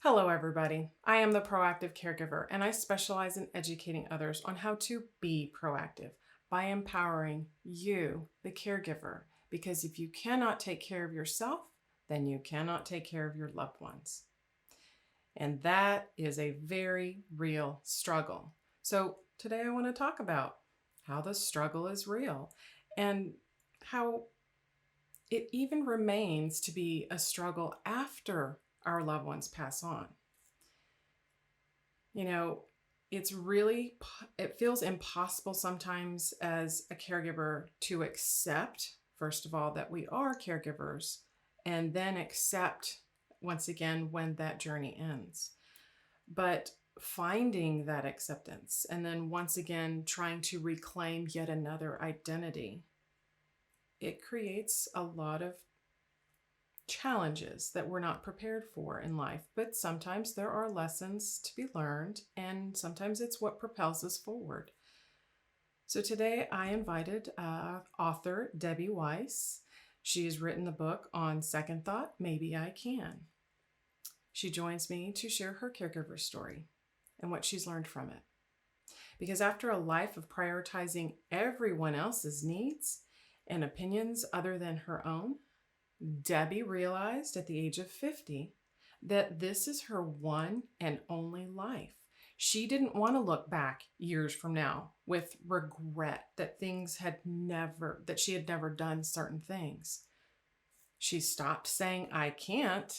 Hello, everybody. I am the proactive caregiver, and I specialize in educating others on how to be proactive by empowering you, the caregiver. Because if you cannot take care of yourself, then you cannot take care of your loved ones. And that is a very real struggle. So, today I want to talk about how the struggle is real and how it even remains to be a struggle after our loved ones pass on. You know, it feels impossible sometimes as a caregiver to accept, first of all, that we are caregivers, and then accept once again when that journey ends. But finding that acceptance and then once again trying to reclaim yet another identity, it creates a lot of challenges that we're not prepared for in life. But sometimes there are lessons to be learned, and sometimes it's what propels us forward. So today I invited author Debbie Weiss. She has written the book On Second Thought, Maybe I Can. She joins me to share her caregiver story and what she's learned from it. Because after a life of prioritizing everyone else's needs and opinions other than her own, Debbie realized at the age of 50 that this is her one and only life. She didn't want to look back years from now with regret that she had never done certain things. She stopped saying, I can't,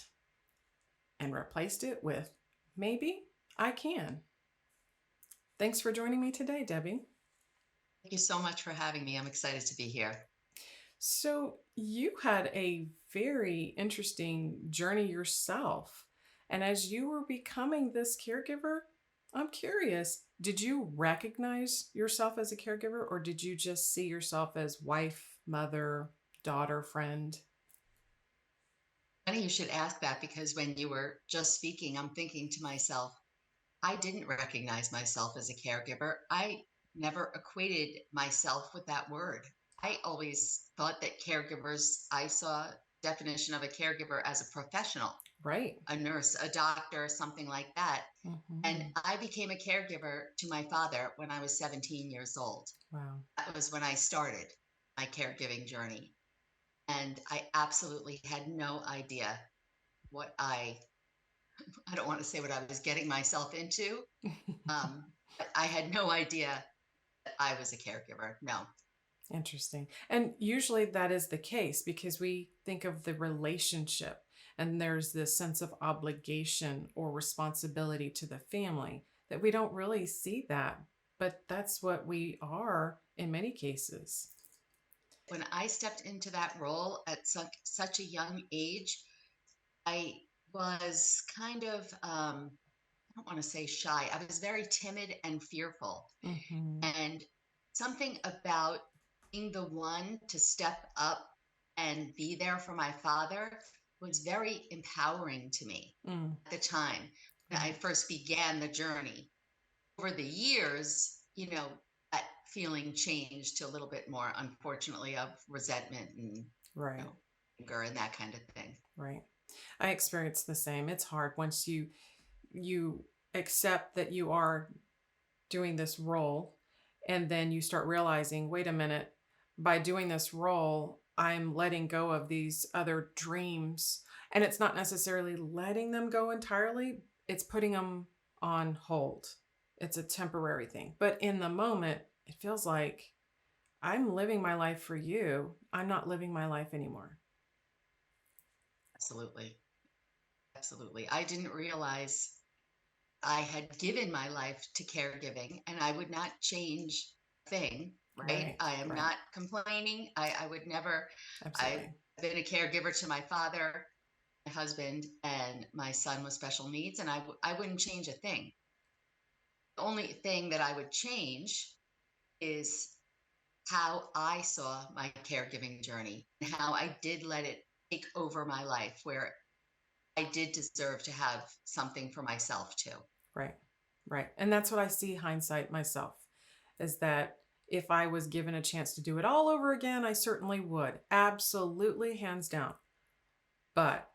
and replaced it with, maybe I can. Thanks for joining me today, Debbie. Thank you so much for having me. I'm excited to be here. So you had a very interesting journey yourself. And as you were becoming this caregiver, I'm curious, did you recognize yourself as a caregiver, or did you just see yourself as wife, mother, daughter, friend? Funny you should ask that because when you were just speaking, I'm thinking to myself, I didn't recognize myself as a caregiver. I never equated myself with that word. I always thought that caregivers, I saw definition of a caregiver as a professional, Right. a nurse, a doctor, something like that. And Mm-hmm. I became a caregiver to my father when I was 17 years old. Wow. That was when I started my caregiving journey. And I absolutely had no idea what I don't want to say what I was getting myself into. But I had no idea that I was a caregiver. No. Interesting. And usually that is the case because we think of the relationship and there's this sense of obligation or responsibility to the family that we don't really see that, but that's what we are in many cases. When I stepped into that role at such a young age, I was kind of, I don't want to say shy. I was very timid and fearful. Mm-hmm. And something about being the one to step up and be there for my father was very empowering to me Mm, at the time when I right. first began the journey. Over the years, that feeling changed to a little bit more, unfortunately, of resentment and Right. anger and that kind of thing. Right. I experience the same. It's hard once you accept that you are doing this role and then you start realizing, wait a minute, by doing this role, I'm letting go of these other dreams. And it's not necessarily letting them go entirely, it's putting them on hold. It's a temporary thing. But in the moment, it feels like I'm living my life for you. I'm not living my life anymore. Absolutely. Absolutely. I didn't realize I had given my life to caregiving and I would not change a thing, right? Right, I am right. not complaining. I would never, I've Absolutely. been a caregiver to my father, my husband, and my son with special needs, and I wouldn't change a thing. The only thing that I would change is how I saw my caregiving journey and how I did let it take over my life, where I did deserve to have something for myself too. Right. Right. And that's what I see hindsight myself is that if I was given a chance to do it all over again, I certainly would. Absolutely, hands down. But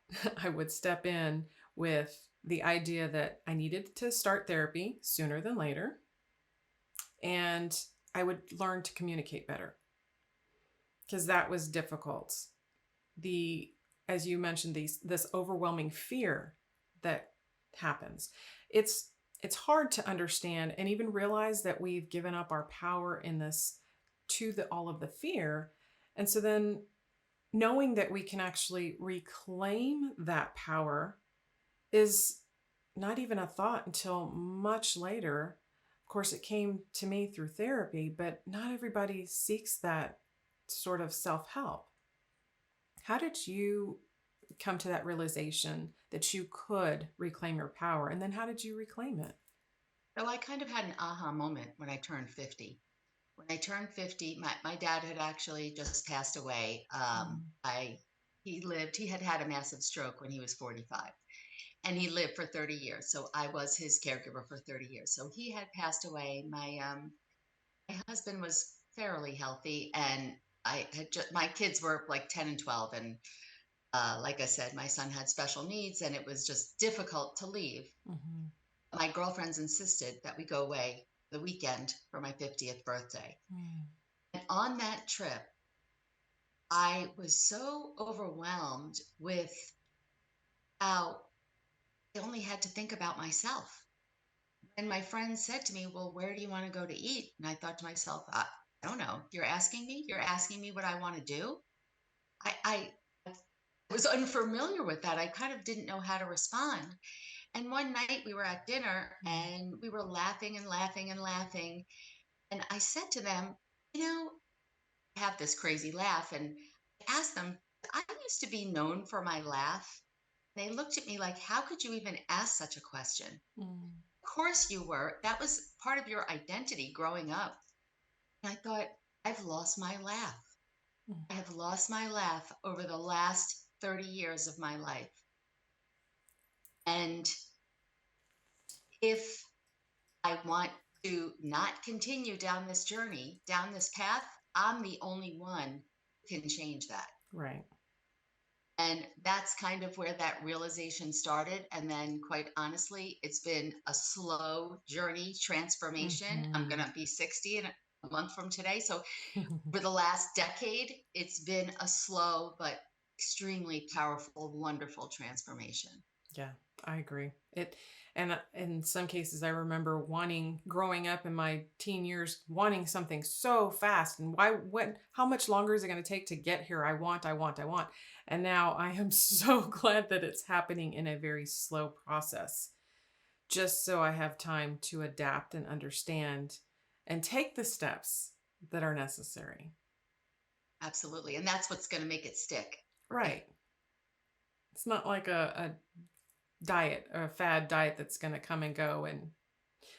I would step in with the idea that I needed to start therapy sooner than later, and I would learn to communicate better because that was difficult. The As you mentioned, this overwhelming fear that happens. It's it's hard to understand and even realize that we've given up our power in this to the all of the fear. And so then knowing that we can actually reclaim that power is not even a thought until much later. Of course, it came to me through therapy, but not everybody seeks that sort of self help. How did you come to that realization that you could reclaim your power? And then how did you reclaim it? So I kind of had an aha moment when I turned 50. When I turned 50, my dad had actually just passed away. Mm. He had had a massive stroke when he was 45, and he lived for 30 years. So I was his caregiver for 30 years. So he had passed away. My husband was fairly healthy, and my kids were like 10 and 12. And like I said, my son had special needs, and it was just difficult to leave. Mm-hmm. My girlfriends insisted that we go away the weekend for my 50th birthday. Mm. And on that trip, I was so overwhelmed with how I only had to think about myself. And my friend said to me, "Well, where do you want to go to eat?" And I thought to myself, I don't know. You're asking me? You're asking me what I want to do? I was unfamiliar with that. I kind of didn't know how to respond. And one night we were at dinner Mm. and we were laughing and laughing and laughing. And I said to them, I have this crazy laugh. And I asked them, I used to be known for my laugh. They looked at me like, how could you even ask such a question? Mm. Of course you were. That was part of your identity growing up. And I thought, I've lost my laugh. Mm. I have lost my laugh over the last 30 years of my life. And if I want to not continue down this journey, down this path, I'm the only one who can change that. Right. And that's kind of where that realization started. And then, quite honestly, it's been a slow journey transformation. I'm going Mm-hmm. to be 60 in a month from today. So, for the last decade, it's been a slow but extremely powerful, wonderful transformation. Yeah, I agree. And in some cases, I remember wanting, growing up in my teen years, wanting something so fast. And how much longer is it going to take to get here? I want. And now I am so glad that it's happening in a very slow process, just so I have time to adapt and understand and take the steps that are necessary. Absolutely. And that's what's going to make it stick. Right. Right. It's not like a diet, a fad diet that's going to come and go and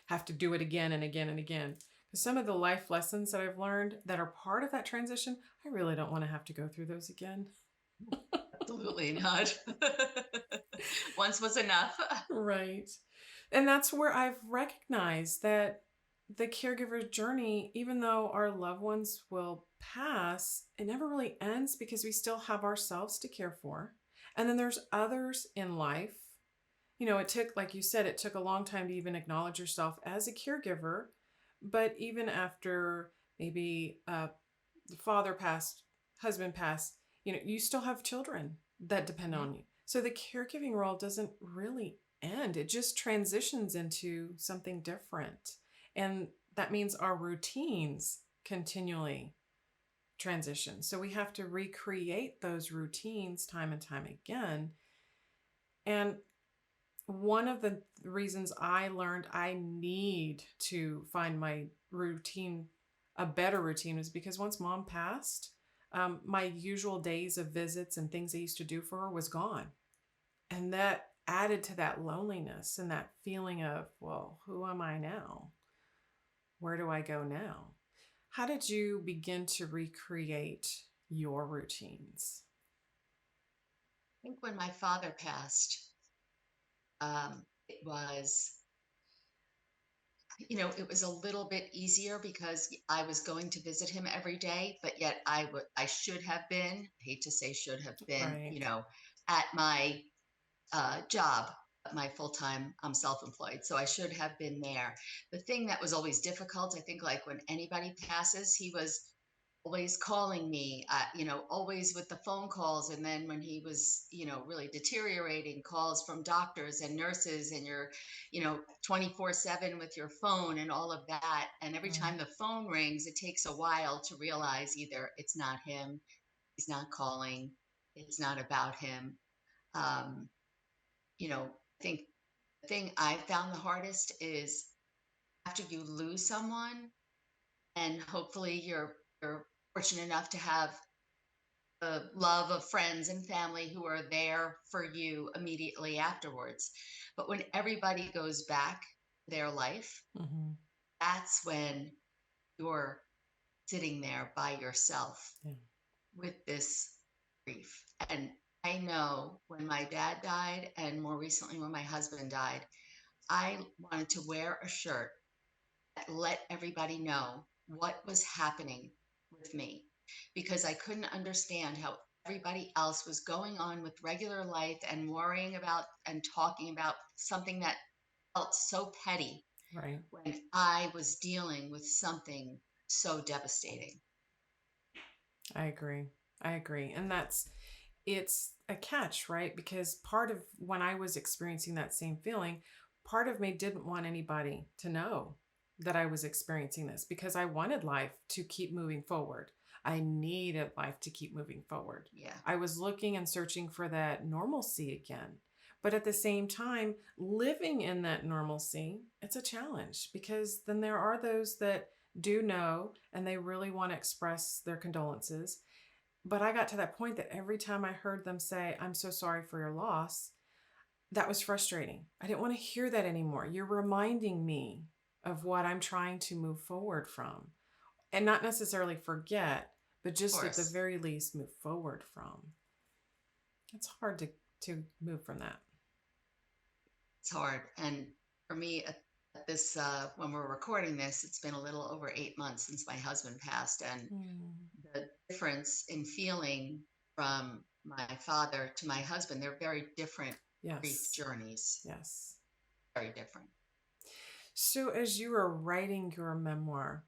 have to do it again and again and again. Because some of the life lessons that I've learned that are part of that transition, I really don't want to have to go through those again. Absolutely not. Once was enough. Right. And that's where I've recognized that the caregiver journey, even though our loved ones will pass, it never really ends because we still have ourselves to care for. And then there's others in life. It took, like you said, it took a long time to even acknowledge yourself as a caregiver. But even after maybe the father passed, husband passed, you still have children that depend Mhm. on you. So the caregiving role doesn't really end, it just transitions into something different. And that means our routines continually transition. So we have to recreate those routines time and time again. And one of the reasons I learned I need to find my routine, a better routine, is because once mom passed, my usual days of visits and things I used to do for her was gone. And that added to that loneliness and that feeling of, well, who am I now? Where do I go now? How did you begin to recreate your routines? I think when my father passed, it was, it was a little bit easier because I was going to visit him every day, but yet I should have been, I hate to say should have been, Right. at my job. my full time, I'm self employed. So I should have been there. The thing that was always difficult, I think, like when anybody passes, he was always calling me, always with the phone calls. And then when he was, really deteriorating, calls from doctors and nurses, and you're, 24/7 with your phone and all of that. And every Right. time the phone rings, it takes a while to realize either it's not him, he's not calling, it's not about him. Um, I think the thing I found the hardest is after you lose someone, and hopefully you're fortunate enough to have the love of friends and family who are there for you immediately afterwards. But when everybody goes back to their life, Hmm. that's when you're sitting there by yourself Yeah. with this grief. And I know when my dad died, and more recently when my husband died, I wanted to wear a shirt that let everybody know what was happening with me, because I couldn't understand how everybody else was going on with regular life and worrying about and talking about something that felt so petty Right. when I was dealing with something so devastating. I agree. I agree. And it's a catch, right? Because part of when I was experiencing that same feeling, part of me didn't want anybody to know that I was experiencing this because I wanted life to keep moving forward. I needed life to keep moving forward. Yeah, I was looking and searching for that normalcy again. But at the same time, living in that normalcy, it's a challenge because then there are those that do know and they really want to express their condolences. But I got to that point that every time I heard them say, I'm so sorry for your loss, that was frustrating. I didn't want to hear that anymore. You're reminding me of what I'm trying to move forward from and not necessarily forget, but of just at the course. very least move forward from. It's hard to move from that. It's hard. And for me, at this, when we're recording this, it's been a little over 8 months since my husband passed. And Mm, the difference in feeling from my father to my husband, they're very different grief yes. journeys, Yes. very different. So as you were writing your memoir,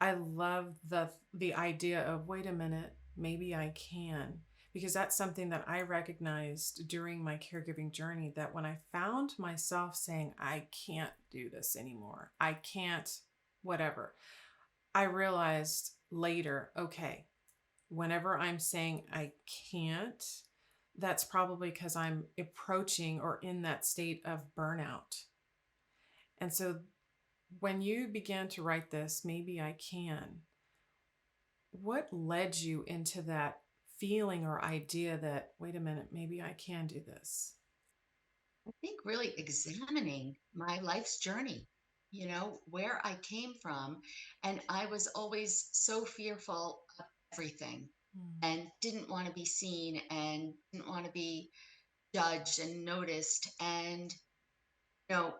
I love the idea of wait a minute, maybe I can. Because that's something that I recognized during my caregiving journey that when I found myself saying, I can't do this anymore, I can't, whatever, I realized later, okay, whenever I'm saying I can't, that's probably because I'm approaching or in that state of burnout. And so when you began to write this, maybe I can, what led you into that feeling or idea that, wait a minute, maybe I can do this? I think really examining my life's journey, where I came from. And I was always so fearful of everything Mm, and didn't want to be seen and didn't want to be judged and noticed. And, you know,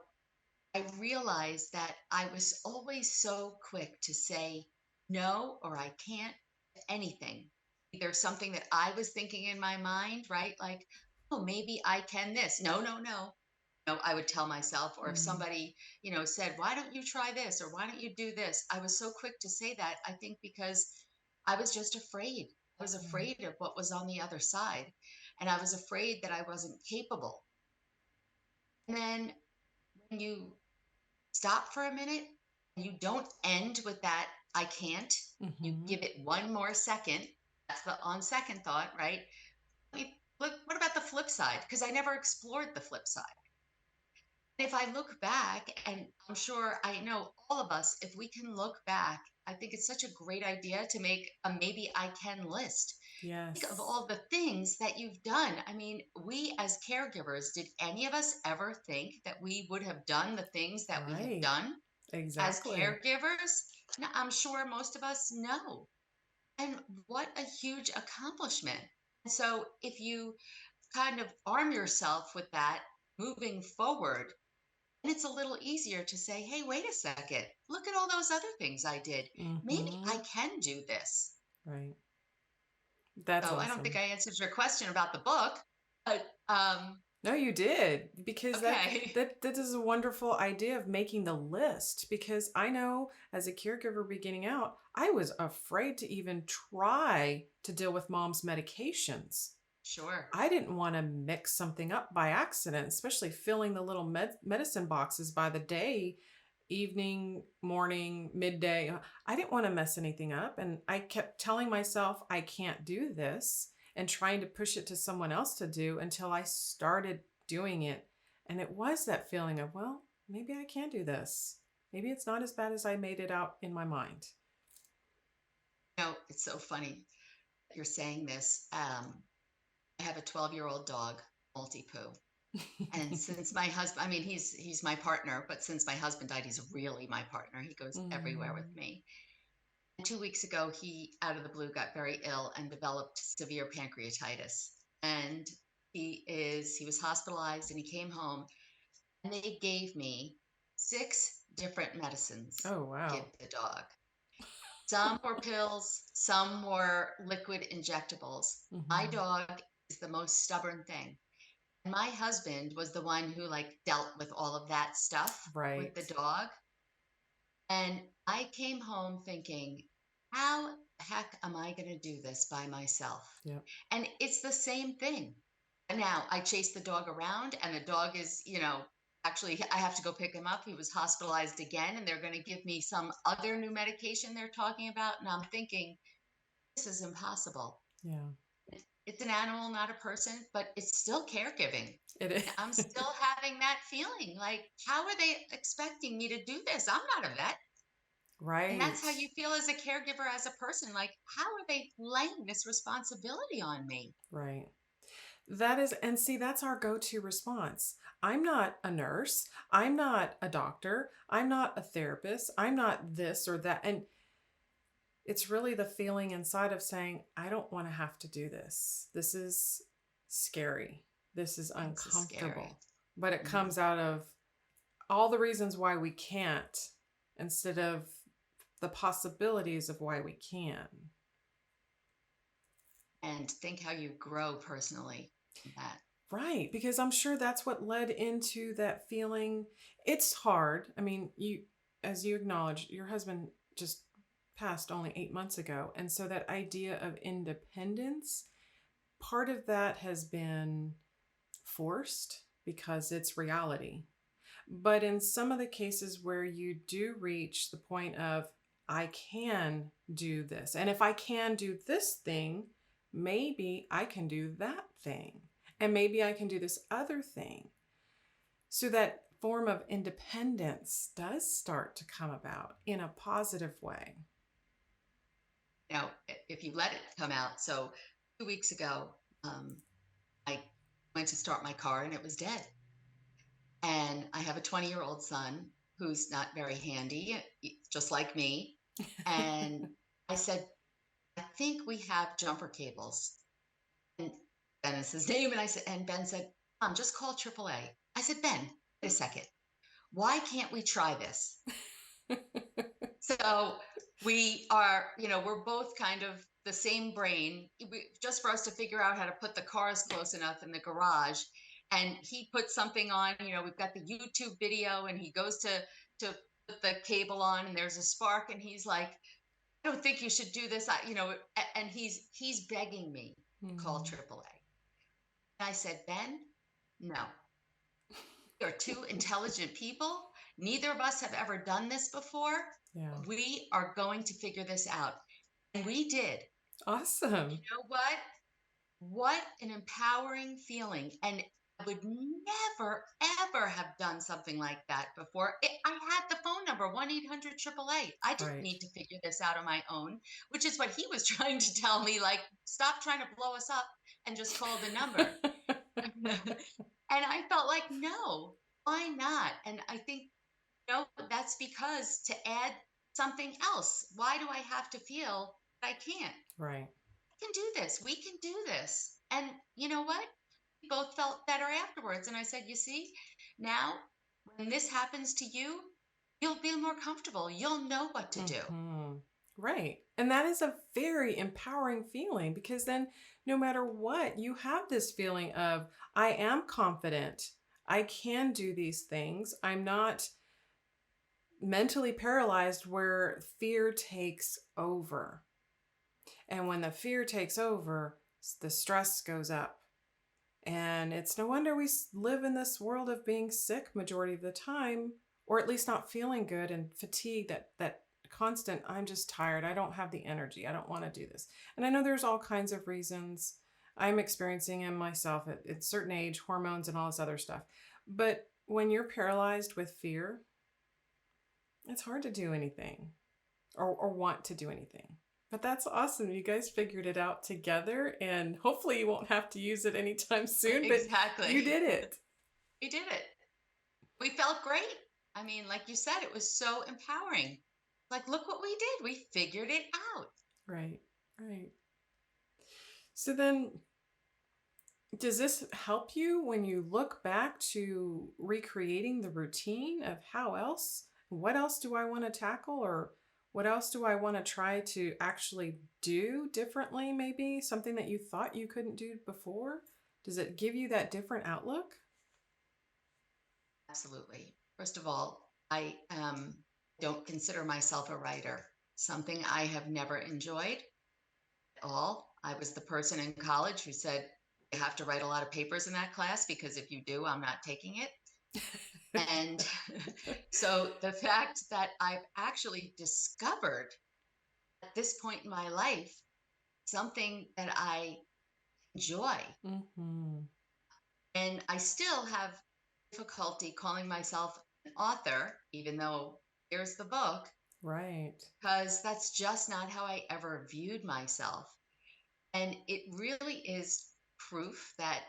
I realized that I was always so quick to say no or I can't anything. Either something that I was thinking in my mind, right? Like, oh, maybe I can this. No, no, no. No, I would tell myself, or if mm, somebody, said, why don't you try this or why don't you do this? I was so quick to say that, I think because I was just afraid. I was right. afraid of what was on the other side. And I was afraid that I wasn't capable. And then when you stop for a minute and you don't end with that I can't, you Hmm. give it one more second. That's the on second thought, right? What about the flip side? Because I never explored the flip side. If I look back, and I'm sure I know all of us, if we can look back, I think it's such a great idea to make a maybe I can list. Think of Yes. all the things that you've done. I mean, we as caregivers, did any of us ever think that we would have done the things that we have Right. done as Exactly. caregivers? No, I'm sure most of us know. And what a huge accomplishment. And so if you kind of arm yourself with that moving forward, and it's a little easier to say, hey, wait a second, look at all those other things I did. Maybe I Hmm. can do this. Right. That's So I don't think awesome. I answered your question about the book, but No, you did, because that Okay. that that is a wonderful idea of making the list, because I know as a caregiver beginning out, I was afraid to even try to deal with mom's medications. Sure. I didn't want to mix something up by accident, especially filling the little medicine boxes by the day, evening, morning, midday. I didn't want to mess anything up. And I kept telling myself, I can't do this, and trying to push it to someone else to do until I started doing it. And it was that feeling of, well, maybe I can do this. Maybe it's not as bad as I made it out in my mind. It's so funny that you're saying this. I have a 12-year-old dog, Multi-Poo. And since my husband, I mean, he's my partner, but since my husband died, he's really my partner. He goes everywhere with Mm. me. And 2 weeks ago, he out of the blue got very ill and developed severe pancreatitis. And he was hospitalized and he came home and they gave me 6 different medicines Oh, to give wow. the dog. Some were pills, some were liquid injectables. My Hmm. dog is the most stubborn thing. My husband was the one who like dealt with all of that stuff with Right. the dog. And I came home thinking, how the heck am I going to do this by myself? Yep. And it's the same thing. And now I chase the dog around, and the dog is, actually, I have to go pick him up. He was hospitalized again, and they're going to give me some other new medication they're talking about. And I'm thinking, this is impossible. Yeah. It's an animal, not a person, but it's still caregiving. It is. I'm still having that feeling like, how are they expecting me to do this? I'm not a vet. And that's Right. how you feel as a caregiver, as a person. Like, how are they laying this responsibility on me? Right. That is, and see, that's our go to response. I'm not a nurse. I'm not a doctor. I'm not a therapist. I'm not this or that. And it's really the feeling inside of saying, I don't want to have to do this. This is scary. This is This is scary. uncomfortable. But it Mhm. comes out of all the reasons why we can't instead of the possibilities of why we can. And think how you grow personally from that. Right, because I'm sure that's what led into that feeling. It's hard. I mean, as you acknowledge, your husband just passed only 8 months ago. And so that idea of independence, part of that has been forced because it's reality. But in some of the cases where you do reach the point of, I can do this. And if I can do this thing, maybe I can do that thing. And maybe I can do this other thing. So that form of independence does start to come about in a positive way. If you let it come out. So 2 weeks ago, um, I went to start my car and it was dead. And I have a 20-year-old son who's not very handy, just like me. And I said, I think we have jumper cables. And Ben is his name. And Ben said, Mom, just call AAA. I said, Ben, wait a second. Why can't we try this? So we're both kind of the same brain, just for us to figure out how to put the cars close enough in the garage. And he put something on, we've got the YouTube video, and he goes to put the cable on, and there's a spark, and he's like, I don't think you should do this. And he's begging me to call Hmm. AAA. And I said, Ben, no. We are two intelligent people. Neither of us have ever done this before. Yeah. We are going to figure this out. And we did. You Awesome. know what? What an empowering feeling. And I would never, ever have done something like that before. I had the phone number, 1-800 AAA. I didn't Right. need to figure this out on my own, which is what he was trying to tell me. Like, stop trying to blow us up and just call the number. And I felt like, no, why not? And I think, that's because to add something else, why do I have to feel that I can't? Right. I can do this. We can do this. And you know what? We both felt better afterwards. And I said, you see, now when this happens to you, you'll be more comfortable. You'll know what to do. Hmm. Right. And that is a very empowering feeling because then no matter what, you have this feeling of, I am confident. I can do these things. I'm not mentally paralyzed where fear takes over. And when the fear takes over, the stress goes up. And it's no wonder we live in this world of being sick majority of the time, or at least not feeling good and fatigue, that constant, I'm just tired. I don't have the energy. I don't want to do this. And I know there's all kinds of reasons I'm experiencing in myself at a certain age, hormones and all this other stuff. But when you're paralyzed with fear, it's hard to do anything or want to do anything. But that's awesome. You guys figured it out together, and hopefully you won't have to use it anytime soon, but Exactly. you did it. We did it. We felt great. I mean, like you said, it was so empowering. Like, look what we did. We figured it out. Right, right. So then, does this help you when you look back to recreating the routine of what else do I want to tackle, or what else do I want to try to actually do differently, maybe something that you thought you couldn't do before? Does it give you that different outlook? Absolutely. First of all, I don't consider myself a writer, something I have never enjoyed at all. I was the person in college who said, you have to write a lot of papers in that class because if you do, I'm not taking it. And so the fact that I've actually discovered at this point in my life something that I enjoy, Mm-hmm. and I still have difficulty calling myself an author, even though here's the book, Right. because that's just not how I ever viewed myself. And it really is proof that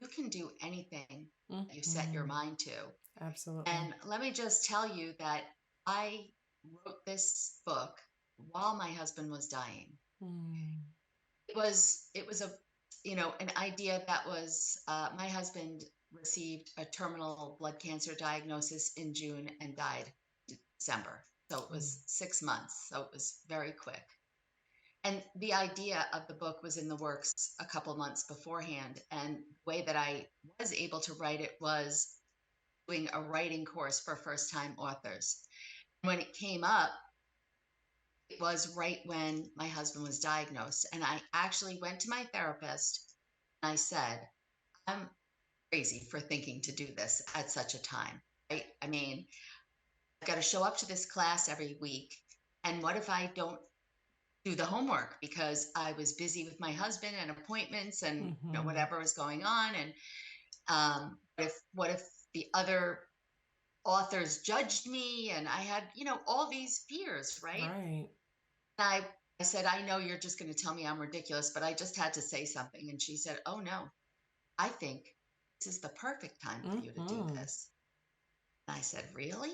you can do anything that you set your Mm-hmm. mind to. Absolutely. And let me just tell you that I wrote this book while my husband was dying. Mm. It was a an idea that was my husband received a terminal blood cancer diagnosis in June and died December. So it Mm. was 6 months. So it was very quick. And the idea of the book was in the works a couple months beforehand. And the way that I was able to write it was doing a writing course for first time authors. When it came up, it was right when my husband was diagnosed. And I actually went to my therapist and I said, I'm crazy for thinking to do this at such a time, right? I mean, I've got to show up to this class every week. And what if I don't do the homework because I was busy with my husband and appointments and Mm-hmm. whatever was going on? And what if the other authors judged me and I had all these fears, right? Right. I said, I know you're just going to tell me I'm ridiculous, but I just had to say something. And she said, oh no, I think this is the perfect time for you to do Mm-hmm. this. And I said, really?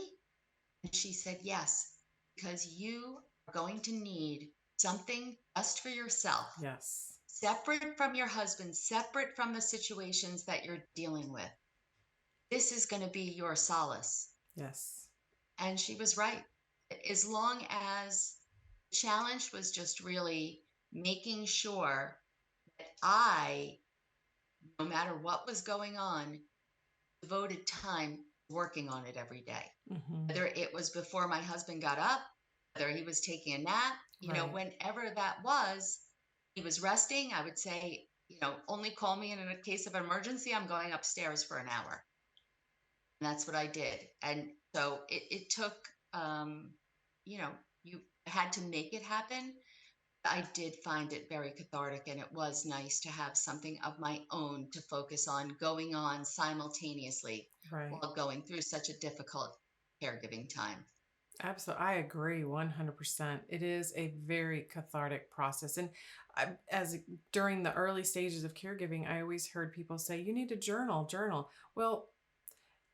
And she said, yes, because you are going to need something just for yourself, Yes. separate from your husband, separate from the situations that you're dealing with. This is going to be your solace. Yes. And she was right. As long as the challenge was just really making sure that I, no matter what was going on, devoted time working on it every day. Mm-hmm. Whether it was before my husband got up, whether he was taking a nap, Right. whenever that was, he was resting, I would say, only call me in a case of emergency. I'm going upstairs for an hour. And that's what I did. And so it took, you know, you had to make it happen. I did find it very cathartic, and it was nice to have something of my own to focus on going on simultaneously Right. while going through such a difficult caregiving time. Absolutely. I agree 100%. It is a very cathartic process. And as during the early stages of caregiving, I always heard people say, you need to journal. Well,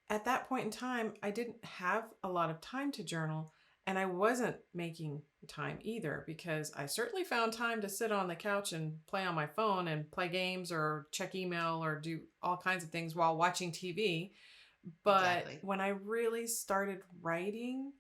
at that point in time, I didn't have a lot of time to journal, and I wasn't making time either because I certainly found time to sit on the couch and play on my phone and play games or check email or do all kinds of things while watching TV. But Exactly. when I really started writing,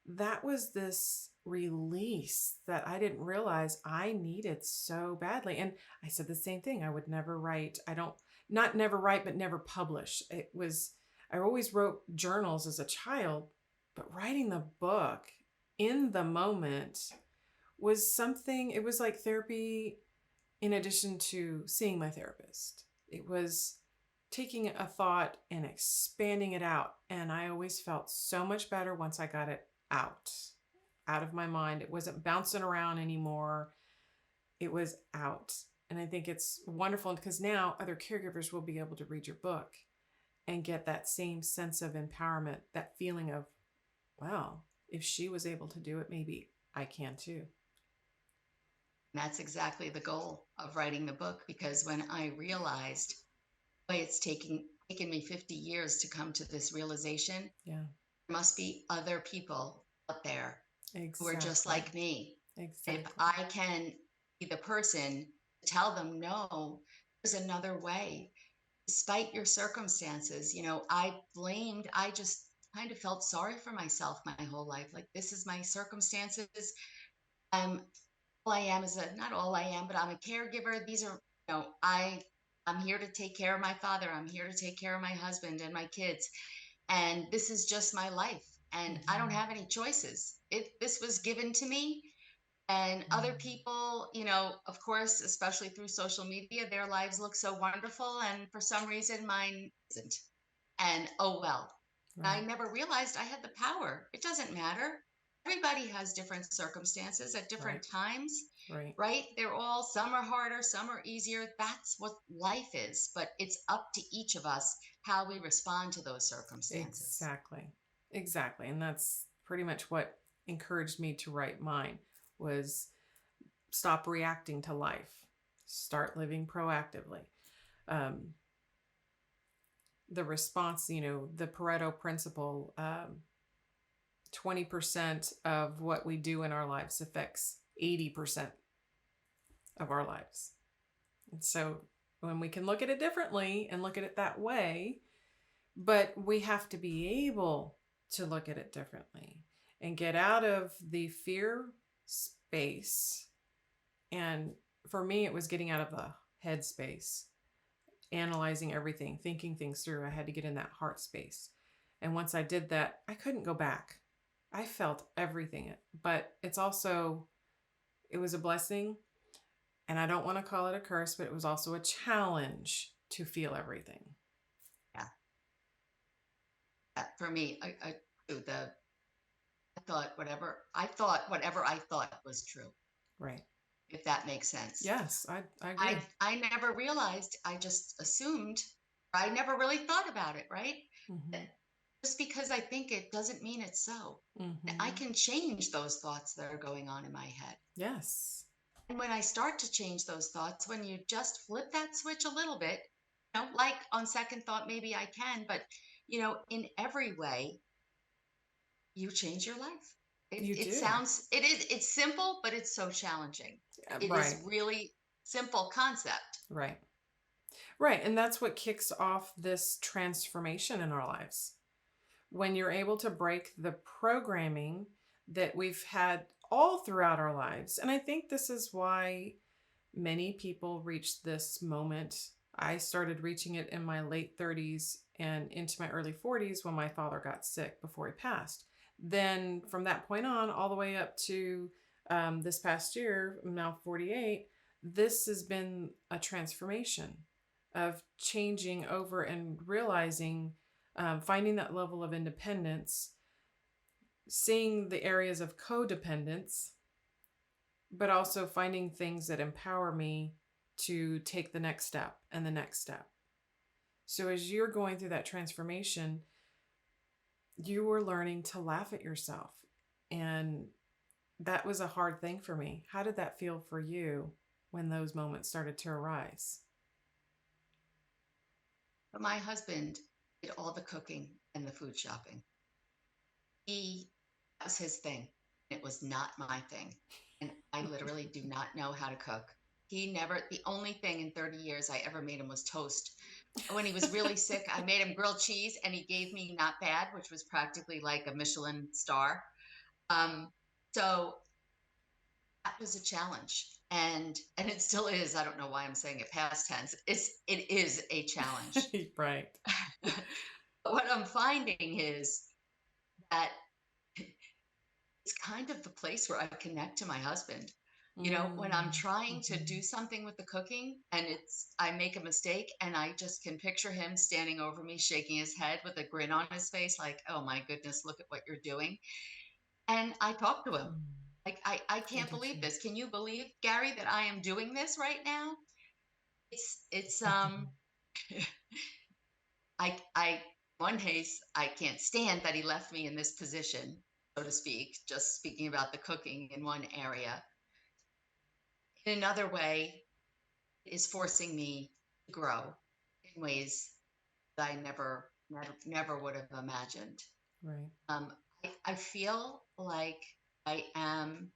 that was this release that I didn't realize I needed so badly. And I said the same thing. I would never write. I don't, not never write, but never publish. It was, I always wrote journals as a child, but writing the book in the moment was something, it was like therapy in addition to seeing my therapist. It was taking a thought and expanding it out. And I always felt so much better once I got it out of my mind. It wasn't bouncing around anymore. It was out. And I think it's wonderful because now other caregivers will be able to read your book and get that same sense of empowerment, that feeling of, wow, if she was able to do it, maybe I can too. That's exactly the goal of writing the book, because when I realized, boy, it's taken me 50 years to come to this realization, Yeah, there must be other people out there who are just exactly. like me. If Exactly. I can be the person to tell them, no, there's another way, despite your circumstances. I just kind of felt sorry for myself my whole life. Like, this is my circumstances. I'm all I am is not all I am, but I'm a caregiver. These are, I'm here to take care of my father. I'm here to take care of my husband and my kids. And this is just my life. And I don't Mm-hmm. have any choices. This was given to me. And other people, of course, especially through social media, their lives look so wonderful. And for some reason, mine isn't. And oh well. I Right. never realized I had the power. It doesn't matter. Everybody has different circumstances at Right. different times, Right. right? Some are harder, some are easier. That's what life is. But it's up to each of us how we respond to those circumstances. Exactly. Exactly. And that's pretty much what encouraged me to write mine was stop reacting to life. Start living proactively. Um, the response, the Pareto principle, 20% of what we do in our lives affects 80% of our lives. And so when we can look at it differently and look at it that way, but we have to be able to look at it differently and get out of the fear space. And for me, it was getting out of the head space, analyzing everything, thinking things through. I had to get in that heart space. And once I did that, I couldn't go back. I felt everything, but it was a blessing. And I don't want to call it a curse, but it was also a challenge to feel everything. Yeah. For me, I thought whatever I thought was true, Right. if that makes sense. Yes, I I agree. I never realized, I just assumed, I never really thought about it, right? Mm-hmm. That just because I think it doesn't mean it's so. I Mm-hmm. can change those thoughts that are going on in my head. Yes. And when I start to change those thoughts, when you just flip that switch a little bit, like on second thought, maybe I can, but in every way, you change your life. It, You it do. sounds, it's simple, but it's so challenging. It Right. is really simple concept. Right. Right. And that's what kicks off this transformation in our lives. When you're able to break the programming that we've had all throughout our lives. And I think this is why many people reach this moment. I started reaching it in my late 30s and into my early 40s when my father got sick before he passed. Then from that point on, all the way up to this past year, I'm now 48, this has been a transformation of changing over and realizing, finding that level of independence, seeing the areas of codependence, but also finding things that empower me to take the next step and the next step. So as you're going through that transformation, you were learning to laugh at yourself. And that was a hard thing for me. How did that feel for you when those moments started to arise? But my husband did all the cooking and the food shopping. That was his thing. It was not my thing. And I literally do not know how to cook. The only thing in 30 years I ever made him was toast. When he was really sick, I made him grilled cheese and he gave me not bad, which was practically like a Michelin star. Um, so that was a challenge. And it still is. I don't know why I'm saying it past tense. It is a challenge. Right. What I'm finding is that it's kind of the place where I connect to my husband. When I'm Mm, trying to mhm. do something with the cooking and I make a mistake and I just can picture him standing over me, shaking his head with a grin on his face, like, oh my goodness, look at what you're doing. And I talk to him. Mm, Like, I I can't do believe too. this. Can you believe, Gary, that I am doing this right now? It's I one case I can't stand that he left me in this position, so to speak, just speaking about the cooking in one area. In another way, it is forcing me to grow in ways that I never would have imagined. Right. Um, I feel like I am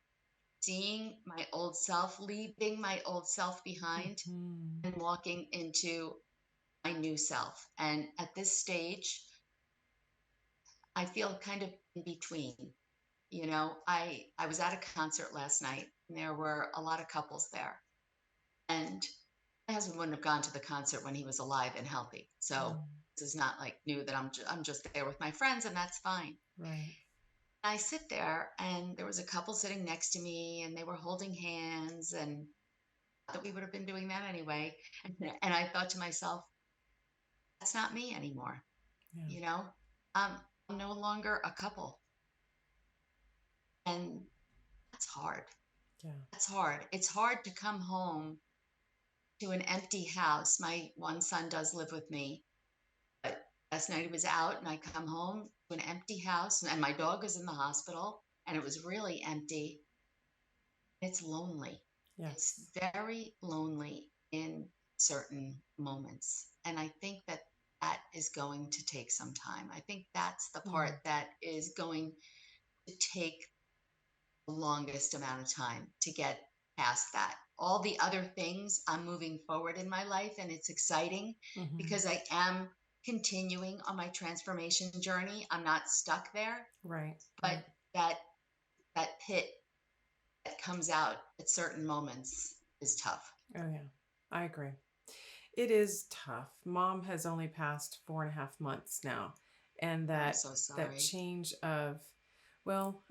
seeing my old self, leaving my old self behind, Mhm. and walking into my new self. And at this stage, I feel kind of in between. I was at a concert last night, and there were a lot of couples there. And my husband wouldn't have gone to the concert when he was alive and healthy. So Mm, this is not like new that I'm just there with my friends, and that's fine. right. I sit there, and there was a couple sitting next to me, and they were holding hands, and not that we would have been doing that anyway. And I thought to myself, that's not me anymore. Yeah. You know, I'm no longer a couple, and that's hard. Yeah. That's hard. It's hard to come home to an empty house. My one son does live with me, but last night he was out, and I come home to an empty house, and my dog was in the hospital, and it was really empty. It's lonely. It's Yes. very lonely in certain moments. And I think that that is going to take some time. I think that's the part Mm, that is going to take the longest amount of time to get past that. All the other things, I'm moving forward in my life, and it's exciting mhm. because I am continuing on my transformation journey. I'm not stuck there, Right. but Right. that that pit that comes out at certain moments is tough. Oh, yeah. I agree. It is tough. Mom has only passed 4.5 months now, and Oh, I'm that so that sorry. change of, well,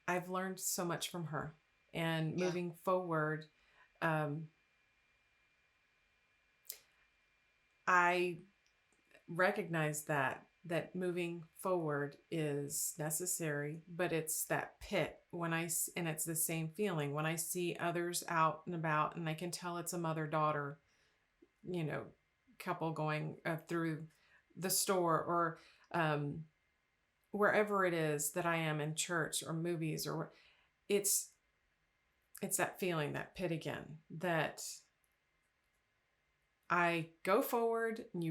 I've learned so much from her, and Yeah. moving forward, um, I recognize that moving forward is necessary, but it's that pit when and it's the same feeling when I see others out and about, and I can tell it's a mother daughter, you know, couple going through the store or um, wherever it is that I am in church or movies or it's it's that feeling, that pit again, that I go forward and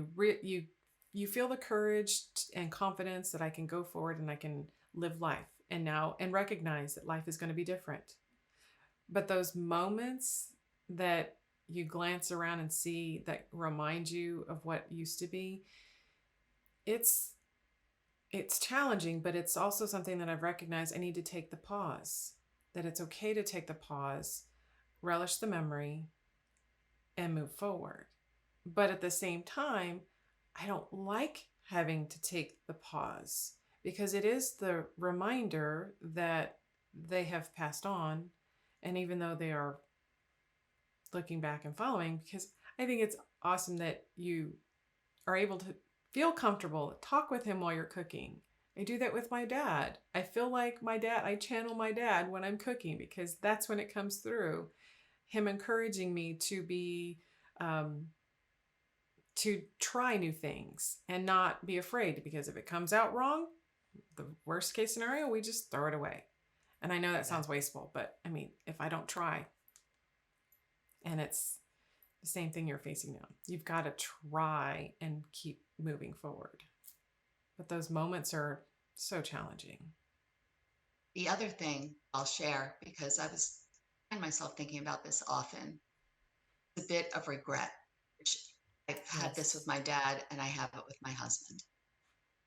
you feel the courage and confidence that I can go forward and I can live life and now and recognize that life is going to be different. But those moments that you glance around and see that remind you of what used to be, it's it's challenging, but it's also something that I've recognized I need to take the pause. That it's okay to take the pause, relish the memory, and move forward. But at the same time, I don't like having to take the pause because it is the reminder that they have passed on. And even though they are looking back and following, because I think it's awesome that you are able to feel comfortable, talk with him while you're cooking. I do that with my dad. I feel like my dad, I channel my dad when I'm cooking because that's when it comes through. Him encouraging me um, to try new things and not be afraid because if it comes out wrong, the worst case scenario, we just throw it away. And I know that sounds Exactly. wasteful, but I mean, if I don't try, and it's the same thing you're facing now, you've got to try and keep moving forward. But those moments are so challenging. The other thing I'll share, because find myself thinking about this often, is a bit of regret, which I've had this with Yes. my dad and I have it with my husband.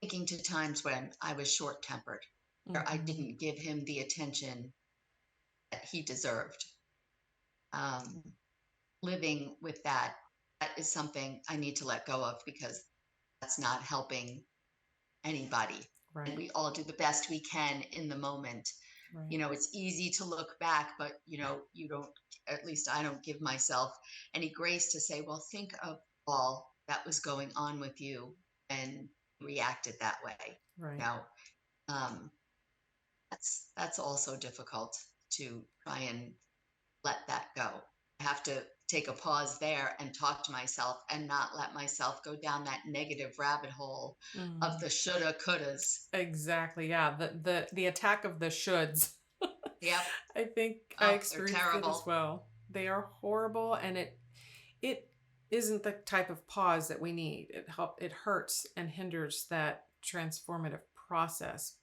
Thinking to times when I was short tempered. where I Mm-hmm. didn't give him the attention that he deserved. Um, Living with that, that is something I need to let go of because that's not helping anybody. And Right. we all do the best we can in the moment. Right. It's easy to look back, but you don't, at least I don't give myself any grace to say, well, think of all that was going on with you and reacted that way. Right. Now, um, that's also difficult to try and let that go. I have to take a pause there and talk to myself and not let myself go down that negative rabbit hole of Mm. the shoulda, couldas. Exactly. Yeah. The attack of the shoulds. Yep. I think I Oh, they're experienced it as terrible. well. They are horrible, and it isn't the type of pause that we need. It hurts and hinders that transformative process.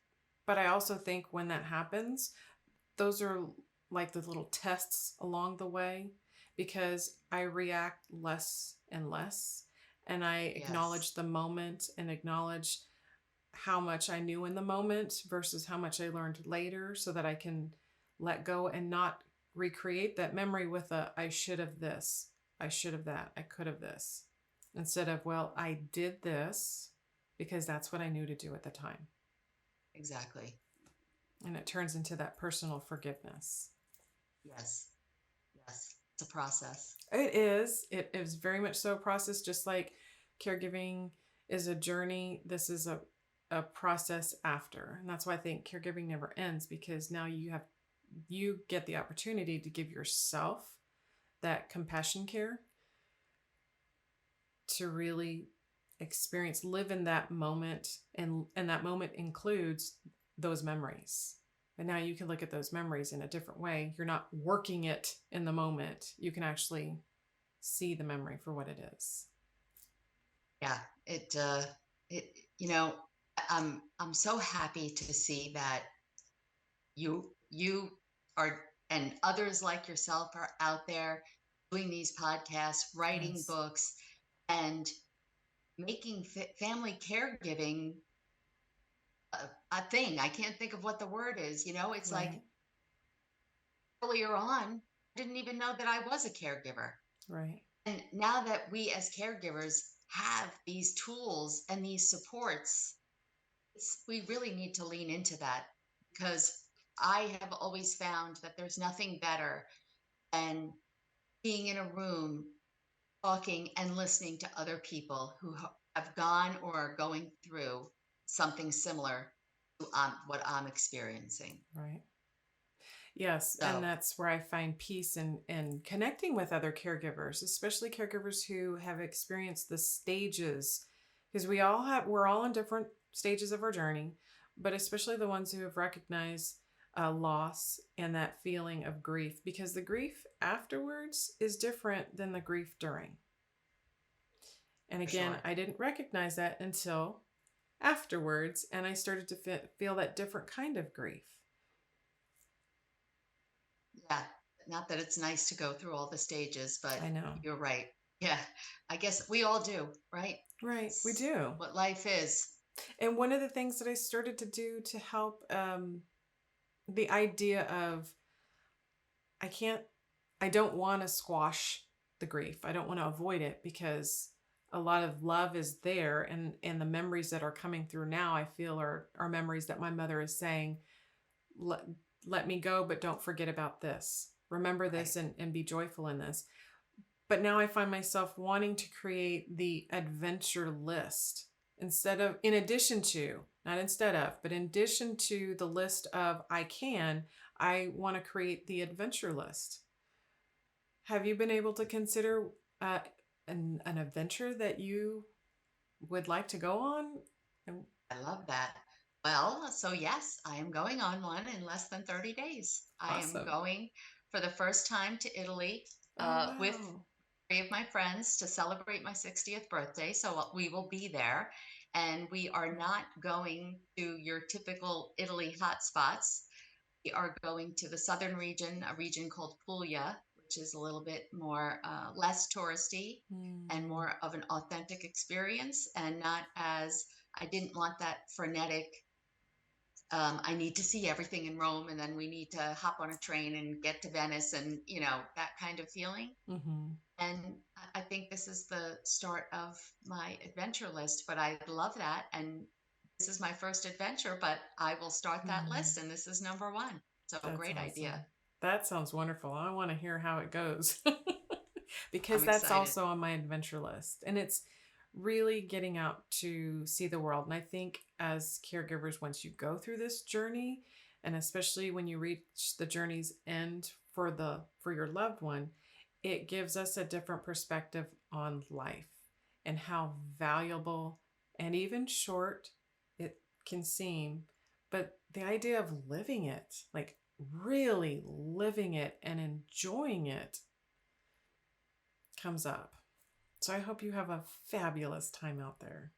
But I also think when that happens, those are like the little tests along the way, because I react less and less, and I Yes, acknowledge the moment and acknowledge how much I knew in the moment versus how much I learned later, so that I can let go and not recreate that memory with a I should have this, I should have that, I could have this. Instead of, well, I did this because that's what I knew to do at the time. exactly. And it turns into that personal forgiveness. Yes, yes. It's a process. It is. It is very much so a process, just like caregiving is a journey. This is a process after. And that's why I think caregiving never ends, because now you get the opportunity to give yourself that compassion care to really experience, live in that moment, and that moment includes those memories. And now you can look at those memories in a different way. You're not working it in the moment. You can actually see the memory for what it is. Yeah, it, you know, I'm so happy to see that you are, and others like yourself are out there doing these podcasts, writing Yes. books, and making family caregiving a thing. I can't think of what the word is. It's like Right. earlier on, I didn't even know that I was a caregiver. Right. And now that we as caregivers have these tools and these supports, we really need to lean into that, because I have always found that there's nothing better than being in a room talking and listening to other people who have gone or are going through something similar to what I'm experiencing. Right. Yes, and So, that's where I find peace in connecting with other caregivers, especially caregivers who have experienced the stages, because we're all in different stages of our journey, but especially the ones who have recognized loss and that feeling of grief, because the grief afterwards is different than the grief during. And for again, sure. I didn't recognize that until afterwards, and I started to feel that different kind of grief. Yeah. Not that it's nice to go through all the stages, but I know. you're right. Yeah. I guess we all do, right? Right, we It's do. what life is. And one of the things that I started to do to help, the idea of I can't, I don't want to squash the grief. I don't want to avoid it, because a lot of love is there, and the memories that are coming through now, I feel are memories that my mother is saying, let, let me go, but don't forget about this. Remember Right. this, and be joyful in this. But now I find myself wanting to create the adventure list, in addition to, not instead of, but in addition to the list of I want to create the adventure list. Have you been able to consider uh, an adventure that you would like to go on? And- I love that. Well, so yes, I am going on one in less than 30 days. I am Awesome. going for the first time to Italy Oh, with wow. three of my friends to celebrate my 60th birthday. So we will be there. And we are not going to your typical Italy hotspots. We are going to the southern region, a region called Puglia, which is a little bit more less touristy and Mm, more of an authentic experience, and not as, I didn't want that frenetic I need to see everything in Rome, and then we need to hop on a train and get to Venice, and that kind of feeling. Mm-hmm. And I think this is the start of my adventure list, but I love that. And this is my first adventure, but I will start that Mm, list, and this is number one. So that's great awesome. idea. That sounds wonderful. I want to hear how it goes because I'm that's excited. also on my adventure list. And it's really getting out to see the world. And I think as caregivers, once you go through this journey, and especially when you reach the journey's end for your loved one, it gives us a different perspective on life and how valuable and even short it can seem. But the idea of living it, like really living it and enjoying it, comes up. So I hope you have a fabulous time out there.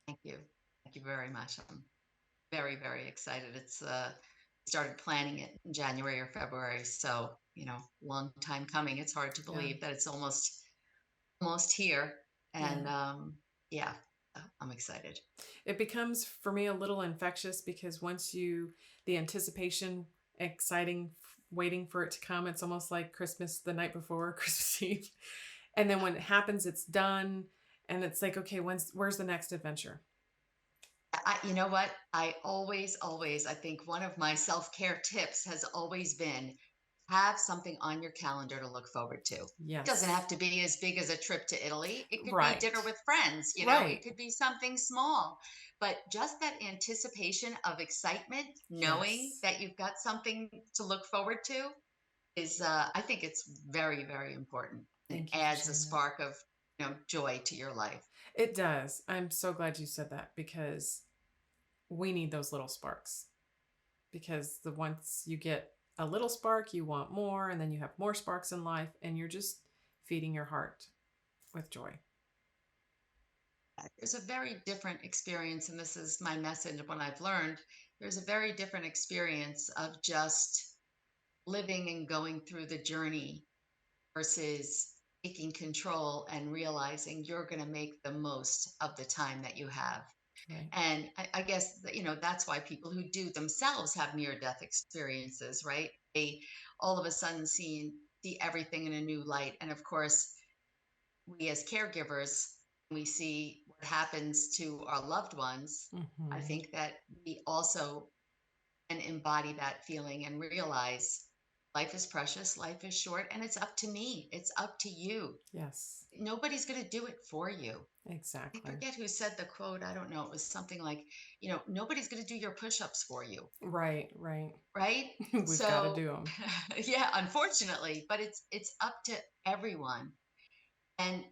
Thank you. Thank you very much. I'm very, very excited. It's started planning it in January or February. So, long time coming. It's hard to Yeah. believe that it's almost here. Yeah. And yeah, I'm excited. It becomes for me a little infectious because the anticipation, exciting, waiting for it to come, it's almost like Christmas the night before, Christmas Eve. And then when it happens, it's done. And it's like, okay, where's the next adventure? You know what? I think one of my self care tips has always been have something on your calendar to look forward to. It doesn't Yes. have to be as big as a trip to Italy. It could be Right. dinner with friends, it Right. could be something small. But just that anticipation of excitement, knowing Yes. that you've got something to look forward to is, I think it's very, very important and Thank you for adds a sharing that. spark of, joy to your life. It does. I'm so glad you said that because we need those little sparks. Because the once you get a little spark, you want more, and then you have more sparks in life, and you're just feeding your heart with joy. There's a very different experience, and this is my message when I've learned there's a very different experience of just living and going through the journey versus taking control and realizing you're going to make the most of the time that you have. Right. And I guess that, that's why people who do themselves have near death experiences, right? They all of a sudden see everything in a new light. And of course, we as caregivers, we see what happens to our loved ones. I Mm-hmm. think that we also can embody that feeling and realize life is precious, life is short, and it's up to me. It's up to you. Yes. Nobody's going to do it for you. I Exactly. forget who said the quote. I don't know. It was something like, nobody's going to do your push ups for you. Right. Right. Right. We've got to So, do them. yeah, unfortunately, but it's up to everyone. And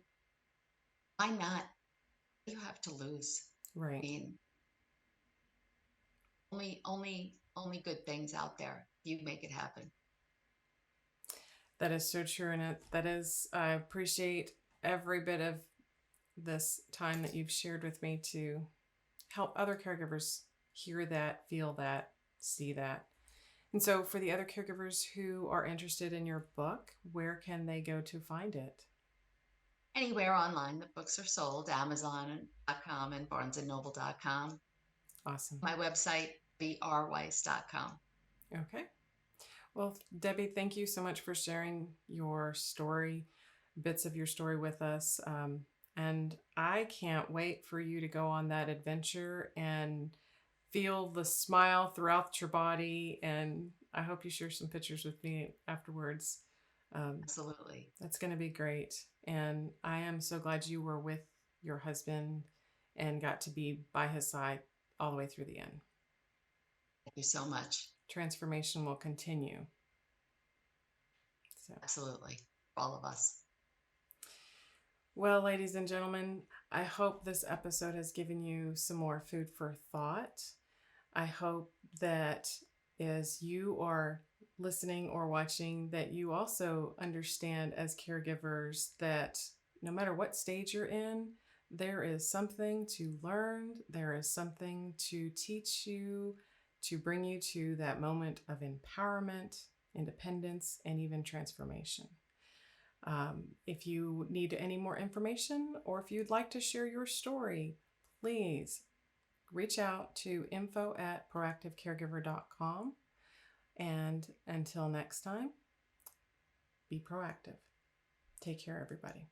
why not? What do you have to lose? I Right. mean, only good things out there. You make it happen. That is so true, and that is. I appreciate every bit of this time that you've shared with me to help other caregivers hear that, feel that, see that. And so, for the other caregivers who are interested in your book, where can they go to find it? Anywhere online, the books are sold, Amazon.com and BarnesandNoble.com. Awesome. My website, brweiss.com. Okay. Well, Debbie, thank you so much for sharing your story, bits of your story with us. And I can't wait for you to go on that adventure and feel the smile throughout your body. And I hope you share some pictures with me afterwards. Um, Absolutely. that's going to be great. And I am so glad you were with your husband and got to be by his side all the way through the end. Thank you so much. Transformation will continue. So. Absolutely. For all of us. Well, ladies and gentlemen, I hope this episode has given you some more food for thought. I hope that as you are listening or watching, that you also understand as caregivers that no matter what stage you're in, there is something to learn, there is something to teach you, to bring you to that moment of empowerment, independence, and even transformation. If you need any more information or if you'd like to share your story, please reach out to info@proactivecaregiver.com. And until next time, be proactive. Take care, everybody.